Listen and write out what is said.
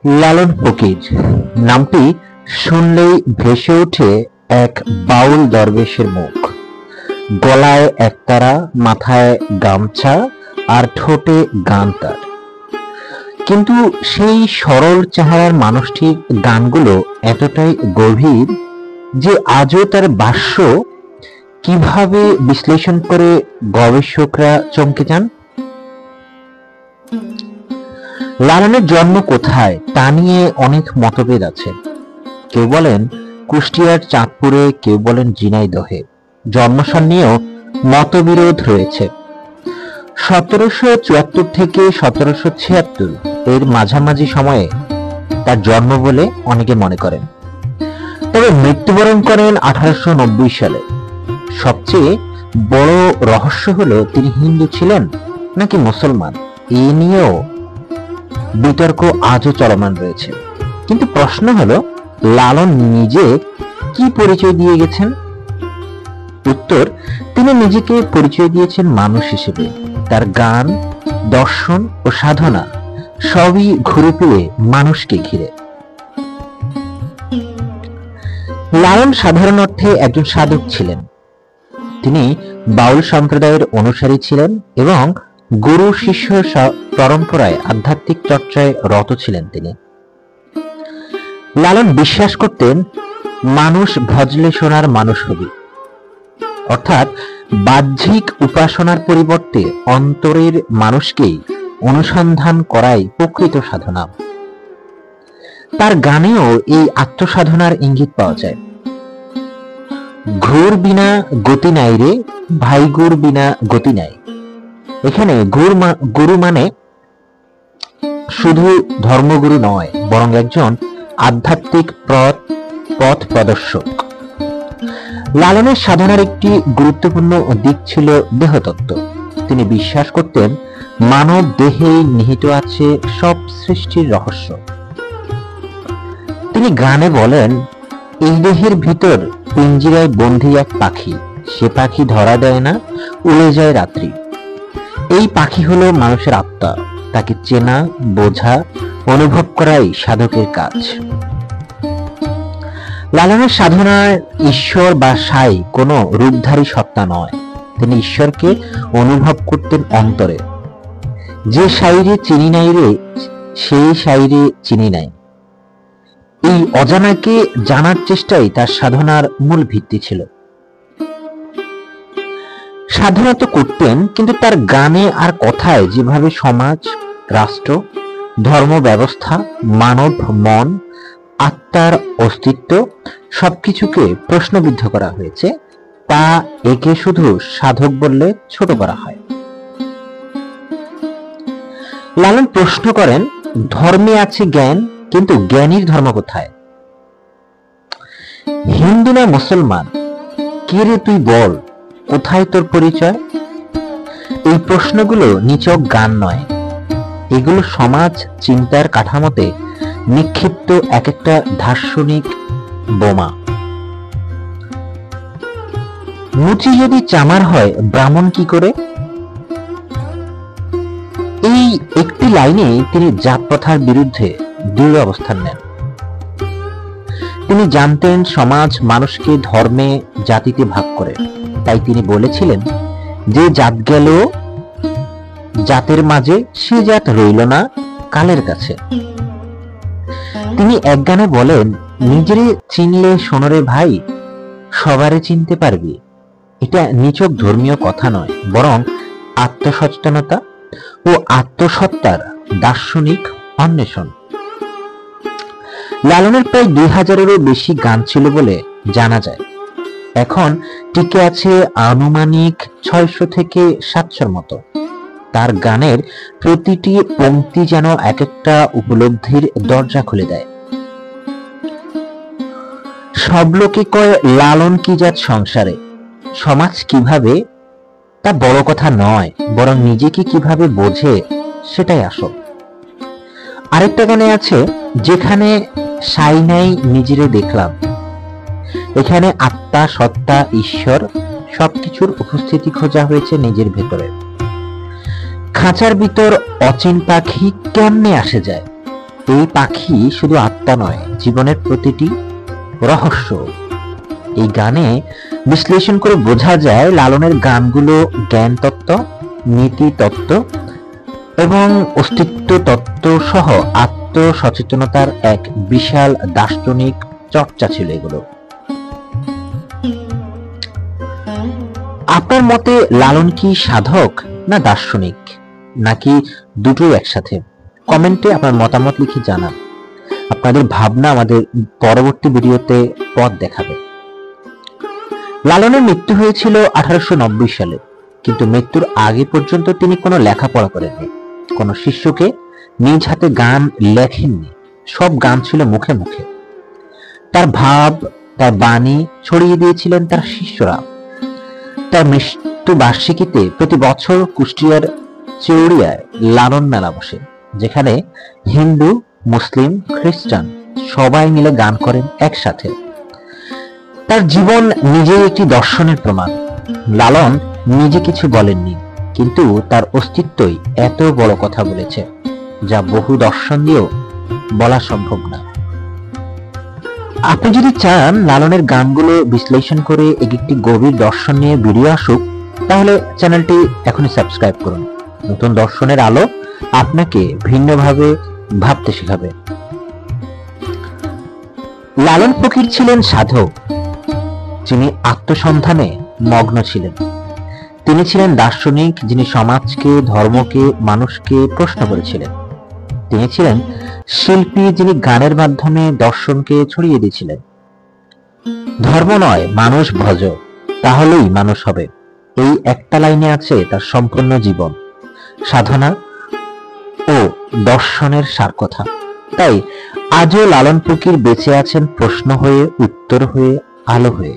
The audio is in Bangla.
লালন ফকির নামটি শুনলেই ভেসে ওঠে এক বাউল দরবেশের মুখ। গলায় একতারা, মাথায় গামছা আর ঠোঁটে গান তার। কিন্তু সেই সরল চেহারার মানুষটির গানগুলো এতটাই গভীর যে আজও তার ভাষ্য কিভাবে বিশ্লেষণ করে গবেষকরা চমকে যান। লালনের জন্ম কোথায় তা নিয়ে অনেক মতভেদ আছে। কেউ বলেন কুষ্টিয়ার চাঁদপুরে, কেউ বলেন ঝিনাইদহে। জন্মস্থান নিয়েও মতবিরোধ রয়েছে। 1774 থেকে 1776 এর মাঝামাঝি সময়ে তার জন্ম বলে অনেকে মনে করেন। তবে মৃত্যুবরণ করেন 1890 সালে। সবচেয়ে বড় রহস্য হলো তিনি হিন্দু ছিলেন নাকি মুসলমান, এ নিয়েও বিতর্ক আজও চলমান রয়েছে। কিন্তু প্রশ্ন হলো, লালন নিজে কি পরিচয় দিয়ে গেছেন? উত্তর, তিনি নিজেকে পরিচয় দিয়েছেন মানুষ হিসেবে। তার গান, দর্শন ও সাধনা সবই ঘুরে ফিরে মানুষকে ঘিরে। লালন সাধারণ অর্থে একজন সাধক ছিলেন। তিনি বাউল সম্প্রদায়ের অনুসারী ছিলেন এবং গুরু শিষ্য পরম্পরায় আধ্যাত্মিক চর্চায় রত ছিলেন। তিনি লালন বিশ্বাস করতেন মানুষ ভজলে সোনার মানুষ হবি, অর্থাৎ বাহ্যিক উপাসনার পরিবর্তে অন্তরের মানুষকেই অনুসন্ধান করাই প্রকৃত সাধনা। তার গানেও এই আত্মসাধনার ইঙ্গিত পাওয়া যায়। ঘোর বিনা গতি নাই রে ভাই, গুর বিনা গতি নাই। এখানে গুরু মানে শুধু ধর্মগুরু নয়, বরং একজন আধ্যাত্মিক পথ প্রদর্শক। লালনের সাধনার একটি গুরুত্বপূর্ণ দিক ছিল দেহতত্ত্ব। তিনি বিশ্বাস করতেন মানব দেহেই নিহিত আছে সব সৃষ্টির রহস্য। তিনি গানে বলেন, এই দেহের ভিতর পিঞ্জিরায় বন্দী এক পাখি, সে পাখি ধরা দেয় না, উড়ে যায় রাত্রি। এই পাখি হলো মানুষের আত্মা, তাকে চেনা, বোঝা, অনুভব করাই সাধকের কাজ। লালনের সাধনার ঈশ্বর বা সাই কোনো রূপধারী সত্তা নয়। তিনি ঈশ্বরকে অনুভব করতেন অন্তরে। যে সাইরে চিনি নাই রে, সেই সাইরে চিনি নাই। এই অজানাকে জানার চেষ্টাই তার সাধনার মূল ভিত্তি ছিল। সাধনা তো করতেন, কিন্তু তার গানে আর কথায় যেভাবে সমাজ, রাষ্ট্র, ধর্ম ব্যবস্থা, মানব মন, আত্মার অস্তিত্ব সবকিছুকে প্রশ্নবিদ্ধ করা হয়েছে, তা একে শুধু সাধক বললে ছোট করা হয়। লালন প্রশ্ন করেন, ধর্মে আছে জ্ঞান, কিন্তু জ্ঞানীর ধর্ম কোথায়? হিন্দু না মুসলমান, কে রে তুই বল, কোথায় তোর পরিচয়? এই প্রশ্নগুলো নিছক গান নয়, এগুলো সমাজ চিন্তার কাঠামোতে নিক্ষিপ্ত এক একটা দার্শনিক বোমা। মুচি যদি চামার হয়, ব্রাহ্মণ কি করে? এই একটি লাইনে তিনি জাত প্রথার বিরুদ্ধে দৃঢ় অবস্থান নেন। তিনি জানতেন সমাজ মানুষকে ধর্মে, জাতিতে ভাগ করে। তাই তিনি বলেছিলেন, যে জাত গেল জাতের মাঝে, সে জাত রইল না কালের কাছে। তিনি এক গানে বলেন, নিজেরে চিনলে সোনরে ভাই, সবারে চিনতে পারবি। এটা নিছক ধর্মীয় কথা নয়, বরং আত্মসচেতনতা ও আত্মসত্তার দার্শনিক অন্বেষণ। লালনের প্রায় 2000-এরও বেশি গান ছিল বলে জানা যায়। এখন টিকে আছে আনুমানিক 600 থেকে 700-র মতো। তার গানের প্রতিটি পংক্তি যেন এক একটা উপলব্ধির দরজা খুলে দেয়। সব লোকে কয় লালন কি জাত সংসারে, সমাজ কিভাবে তা বড় কথা নয়, বরং নিজেকে কিভাবে বোঝে সেটাই আসল। আরেকটা গানে আছে, যেখানে সাই নাই নিজেরে দেখলাম। এখানে আত্মা, সত্তা, ঈশ্বর সবকিছুর উপস্থিতি খোঁজা হয়েছে নিজের ভেতরে। খাঁচার ভিতর অচিন পাখি কেমনে আসে যায়, এই পাখি শুধু আত্মা নয়, জীবনের প্রতিটি রহস্য এই গানে বিশ্লেষণ করে বোঝা যায় লালনের গানগুলো জ্ঞান তত্ত্ব, নীতি তত্ত্ব এবং অস্তিত্ব তত্ত্ব সহ আত্মসচেতনতার এক বিশাল দার্শনিক চর্চা ছিল এগুলো। আপনার মতে লালন কি সাধক না দার্শনিক, নাকি দুটোই একসাথে? কমেন্টে আপনার মতামত লিখে জানান। আপনাদের ভাবনা আমাদের পরবর্তী ভিডিওতে পথ দেখাবে। লালনের মৃত্যু হয়েছিল 1890 সালে, কিন্তু মৃত্যুর আগে পর্যন্ত তিনি কোনো লেখাপড়া করেননি, কোনো শিষ্যকে নিজ হাতে গান লেখেননি। সব গান ছিল মুখে মুখে। তার ভাব, তার বাণী ছড়িয়ে দিয়েছিলেন তার শিষ্যরা। তার মৃত্যু বার্ষিকীতে প্রতি বছর কুষ্টিয়ার চৌড়িয়ায় লালন মেলা বসে, যেখানে হিন্দু, মুসলিম, খ্রিস্টান সবাই মিলে গান করেন একসাথে। তার জীবন নিজেই একটি দর্শনের প্রমাণ। লালন নিজে কিছু বলেননি, কিন্তু তার অস্তিত্বই এত বড় কথা বলেছে, যা বহু দর্শন দিয়েও বলা সম্ভব না। আপনি যদি চান লালনের গানগুলো বিশ্লেষণ করে একটি গভীর দর্শন নিয়ে ভিডিও আসুক, তাহলে চ্যানেলটি এখনই সাবস্ক্রাইব করুন। নতুন দর্শনের আলো আপনাকে ভিন্নভাবে ভাবতে শেখাবে। লালন ফকির ছিলেন সাধক, যিনি আত্মসন্ধানে মগ্ন ছিলেন। তিনি ছিলেন দার্শনিক, যিনি সমাজকে, ধর্মকে, মানুষকে প্রশ্ন করেছিলেন। তিনি ছিলেন শিল্পী, যিনি গানের মাধ্যমে দর্শনকে ছড়িয়ে দিয়েছিলেন। ধর্ম নয়, মানুষ ভজ, তাহলেই মানুষ হবে। এই একটা লাইনে আছে তার সম্পূর্ণ জীবন, সাধনা ও দর্শনের সার কথা। তাই আজও লালন ফকির বেঁচে আছেন প্রশ্ন হয়ে, উত্তর হয়ে, আলো হয়ে।